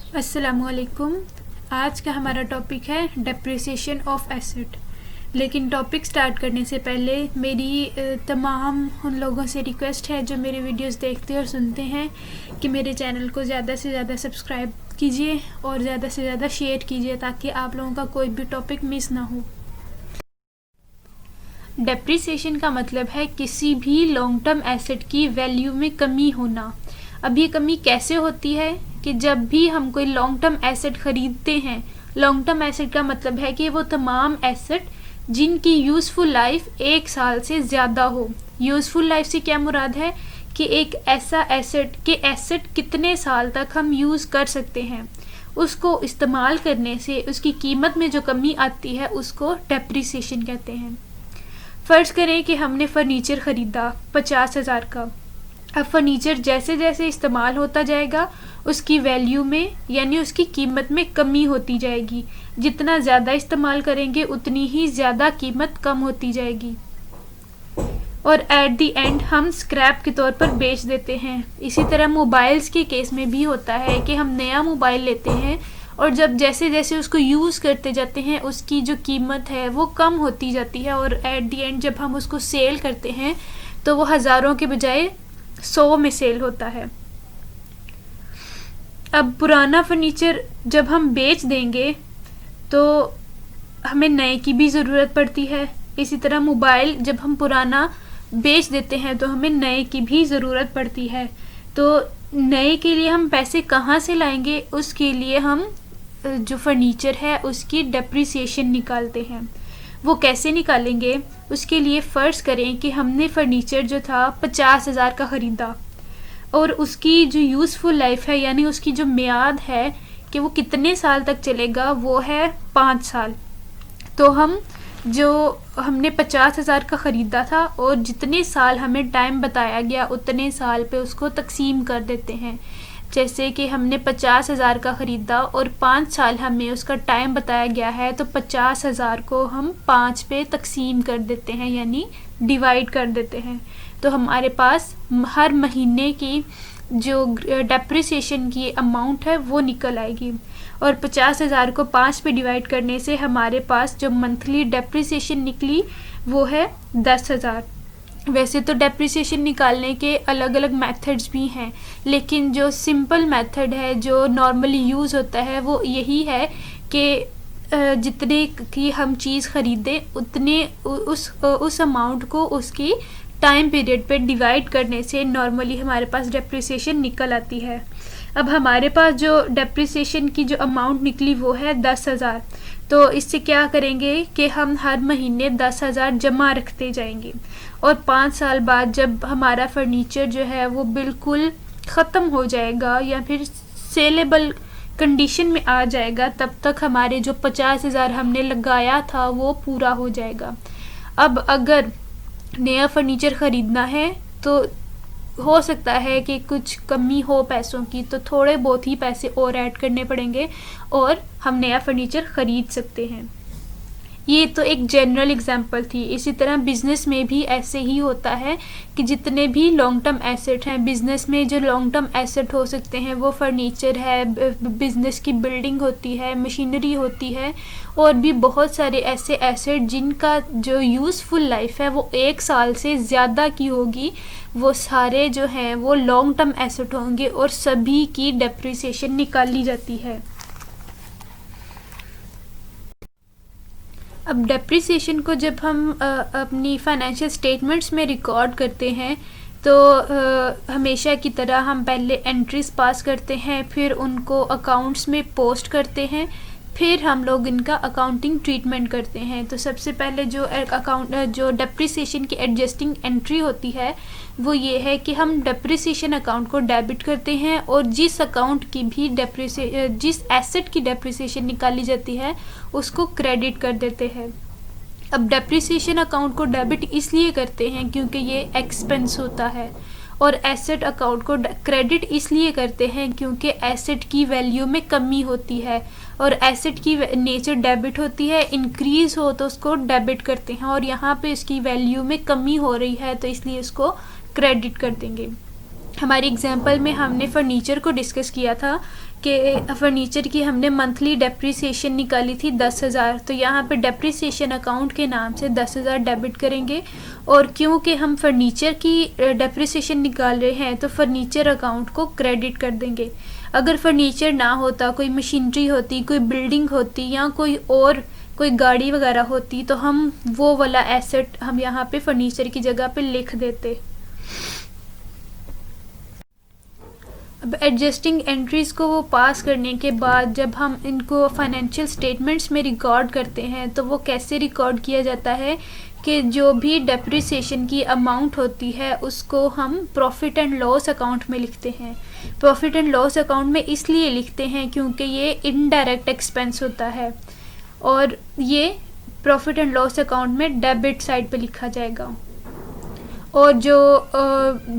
अस्सलामुअलैकुम। आज का हमारा टॉपिक है डेप्रिसिएशन ऑफ एसेट। लेकिन टॉपिक स्टार्ट करने से पहले मेरी तमाम उन लोगों से रिक्वेस्ट है जो मेरे वीडियोस देखते और सुनते हैं कि मेरे चैनल को ज़्यादा से ज़्यादा सब्सक्राइब कीजिए और ज़्यादा से ज़्यादा शेयर कीजिए ताकि आप लोगों का कोई भी टॉपिक मिस ना हो। डेप्रिसिएशन का मतलब है किसी भी लॉन्ग टर्म एसेट की वैल्यू में कमी होना। अब ये कमी कैसे होती है कि जब भी हम कोई लॉन्ग टर्म एसेट खरीदते हैं, लॉन्ग टर्म एसेट का मतलब है कि वो तमाम एसेट जिनकी यूज़फुल लाइफ 1 साल से ज़्यादा हो। यूज़फुल लाइफ से क्या मुराद है कि एक ऐसा एसेट कितने साल तक हम यूज़ कर सकते हैं, उसको इस्तेमाल करने से उसकी कीमत में जो कमी आती है उसको डेप्रिसिएशन कहते हैं। फ़र्ज़ करें कि हमने फ़र्नीचर ख़रीदा 50,000 का। अब फर्नीचर जैसे जैसे इस्तेमाल होता जाएगा उसकी वैल्यू में यानी उसकी कीमत में कमी होती जाएगी। जितना ज़्यादा इस्तेमाल करेंगे उतनी ही ज़्यादा कीमत कम होती जाएगी और एट दी एंड हम स्क्रैप के तौर पर बेच देते हैं। इसी तरह मोबाइल्स के केस में भी होता है कि हम नया मोबाइल लेते हैं और जब जैसे जैसे उसको यूज़ करते जाते हैं उसकी जो कीमत है वो कम होती जाती है और एट दी एंड जब हम उसको सेल करते हैं तो वो हज़ारों के बजाय 100 में सेल होता है। अब पुराना फर्नीचर जब हम बेच देंगे तो हमें नए की भी ज़रूरत पड़ती है। इसी तरह मोबाइल जब हम पुराना बेच देते हैं तो हमें नए की भी ज़रूरत पड़ती है। तो नए के लिए हम पैसे कहाँ से लाएंगे? उसके लिए हम जो फर्नीचर है उसकी डेप्रिसिएशन निकालते हैं। वो कैसे निकालेंगे? उसके लिए फ़र्ज़ करें कि हमने फ़र्नीचर जो था 50,000 का ख़रीदा और उसकी जो यूज़फुल लाइफ है यानी उसकी जो मियाद है कि वो कितने साल तक चलेगा वो है 5 साल। तो हमने 50,000 का ख़रीदा था और जितने साल हमें टाइम बताया गया उतने साल पे उसको तकसीम कर देते हैं। जैसे कि हमने 50,000 का ख़रीदा और 5 साल हमें उसका टाइम बताया गया है तो 50,000 को हम 5 पे तकसीम कर देते हैं यानी डिवाइड कर देते हैं। तो हमारे पास हर महीने की जो डेप्रिसिएशन की अमाउंट है वो निकल आएगी और 50,000 को 5 पे डिवाइड करने से हमारे पास जो मंथली डेप्रिसिएशन निकली वो है 10,000। वैसे तो डेप्रिसिएशन निकालने के अलग अलग मेथड्स भी हैं, लेकिन जो सिंपल मेथड है जो नॉर्मली यूज़ होता है वो यही है कि जितने की हम चीज़ ख़रीदें उतने उस अमाउंट को उसकी टाइम पीरियड पे डिवाइड करने से नॉर्मली हमारे पास डेप्रिसिएशन निकल आती है। अब हमारे पास जो डेप्रिसिएशन की जो अमाउंट निकली वो है 10,000। तो इससे क्या करेंगे कि हम हर महीने 10,000 जमा रखते जाएंगे और 5 साल बाद जब हमारा फर्नीचर जो है वो बिल्कुल ख़त्म हो जाएगा या फिर सेलेबल कंडीशन में आ जाएगा तब तक हमारे जो 50,000 हमने लगाया था वो पूरा हो जाएगा। अब अगर नया फर्नीचर ख़रीदना है तो हो सकता है कि कुछ कमी हो पैसों की, तो थोड़े बहुत ही पैसे और ऐड करने पड़ेंगे और हम नया फर्नीचर ख़रीद सकते हैं। ये तो एक जनरल एग्जांपल थी। इसी तरह बिज़नेस में भी ऐसे ही होता है कि जितने भी लॉन्ग टर्म एसेट हैं, बिज़नेस में जो लॉन्ग टर्म एसेट हो सकते हैं वो फर्नीचर है, बिज़नेस की बिल्डिंग होती है, मशीनरी होती है और भी बहुत सारे ऐसे एसेट जिनका जो यूज़फुल लाइफ है वो 1 साल से ज़्यादा की होगी। वो सारे जो हैं वो लॉन्ग टर्म एसेट होंगे और सभी की डेप्रिसिएशन निकाली जाती है। अब डेप्रिसिएशन को जब हम अपनी फाइनेंशियल स्टेटमेंट्स में रिकॉर्ड करते हैं तो हमेशा की तरह हम पहले एंट्रीज पास करते हैं, फिर उनको अकाउंट्स में पोस्ट करते हैं, फिर हम लोग इनका अकाउंटिंग ट्रीटमेंट करते हैं। तो सबसे पहले जो डेप्रिसिएशन की एडजस्टिंग एंट्री होती है वो ये है कि हम डेप्रिसिएशन अकाउंट को डेबिट करते हैं और जिस एसेट की डेप्रिसिएशन निकाली जाती है उसको क्रेडिट कर देते हैं। अब डेप्रिसिएशन अकाउंट को डेबिट इसलिए करते हैं क्योंकि ये एक्सपेंस होता है और एसेट अकाउंट को क्रेडिट इसलिए करते हैं क्योंकि एसेट की वैल्यू में कमी होती है और एसेट की नेचर डेबिट होती है, इंक्रीज़ हो तो उसको डेबिट करते हैं और यहाँ पे इसकी वैल्यू में कमी हो रही है तो इसलिए इसको क्रेडिट कर देंगे। हमारी एग्जाम्पल में हमने फर्नीचर को डिस्कस किया था कि फर्नीचर की हमने मंथली डेप्रिसिएशन निकाली थी 10,000, तो यहाँ पे डेप्रिसिएशन अकाउंट के नाम से 10,000 डेबिट करेंगे। और क्योंकि हम फर्नीचर की डेप्रिसिएशन निकाल रहे हैं तो फर्नीचर अकाउंट को क्रेडिट कर देंगे। अगर फर्नीचर ना होता, कोई मशीनरी होती, कोई बिल्डिंग होती या कोई गाड़ी वगैरह होती, तो हम वो वाला एसेट हम यहाँ पे फर्नीचर की जगह पे लिख देते। अब एडजस्टिंग एंट्रीज़ को वो पास करने के बाद जब हम इनको फाइनेंशियल स्टेटमेंट्स में रिकॉर्ड करते हैं तो वो कैसे रिकॉर्ड किया जाता है कि जो भी डेप्रिसिएशन की अमाउंट होती है उसको हम प्रॉफिट एंड लॉस अकाउंट में लिखते हैं। प्रॉफिट एंड लॉस अकाउंट में इसलिए लिखते हैं क्योंकि ये इनडायरेक्ट एक्सपेंस होता है और ये प्रॉफिट एंड लॉस अकाउंट में डेबिट साइड पे लिखा जाएगा। और जो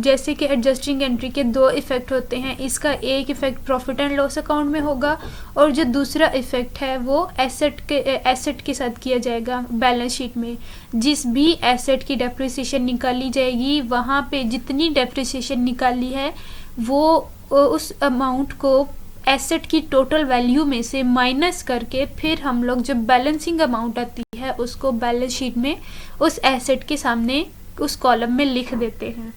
जैसे कि एडजस्टिंग एंट्री के दो इफ़ेक्ट होते हैं, इसका एक effect profit and loss account में होगा और जो दूसरा इफ़ेक्ट है वो एसेट के साथ किया जाएगा बैलेंस शीट में। जिस भी एसेट की डेप्रिसिएशन निकाली जाएगी वहाँ पे जितनी डेप्रिसिएशन निकाली है वो उस अमाउंट को एसेट की टोटल वैल्यू में से माइनस करके फिर हम लोग जब बैलेंसिंग अमाउंट आती है उसको बैलेंस शीट में उस एसेट के सामने उस कॉलम में लिख देते हैं।